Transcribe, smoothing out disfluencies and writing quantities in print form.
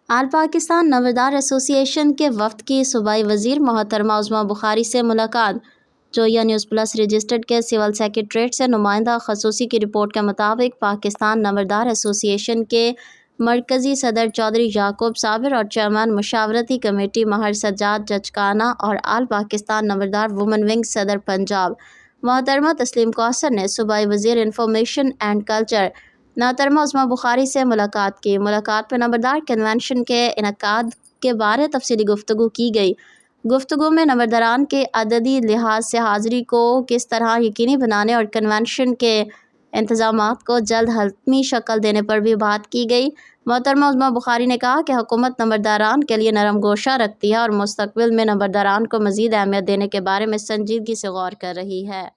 آل پاکستان نمبردار ایسوسی ایشن کے وفد کی صوبائی وزیر محترمہ عظمیٰ بخاری سے ملاقات۔ جویا نیوز پلس رجسٹرڈ کے سول سیکریٹریٹ سے نمائندہ خصوصی کی رپورٹ کے مطابق پاکستان نمبردار ایسوسی ایشن کے مرکزی صدر چودھری یعقوب صابر اور چیئرمین مشاورتی کمیٹی ماہر سجاد جچکانہ اور آل پاکستان نمبردار وومن ونگ صدر پنجاب محترمہ تسلیم کوثر نے صوبائی وزیر انفارمیشن اینڈ کلچر محترمہ عظمیٰ بخاری سے ملاقات کی۔ ملاقات میں نمبردار کنونشن کے انعقاد کے بارے تفصیلی گفتگو کی گئی۔ گفتگو میں نمبرداران کے عددی لحاظ سے حاضری کو کس طرح یقینی بنانے اور کنونشن کے انتظامات کو جلد حتمی شکل دینے پر بھی بات کی گئی۔ محترمہ عظمیٰ بخاری نے کہا کہ حکومت نمبرداران کے لیے نرم گوشہ رکھتی ہے اور مستقبل میں نمبرداران کو مزید اہمیت دینے کے بارے میں سنجیدگی سے غور کر رہی ہے۔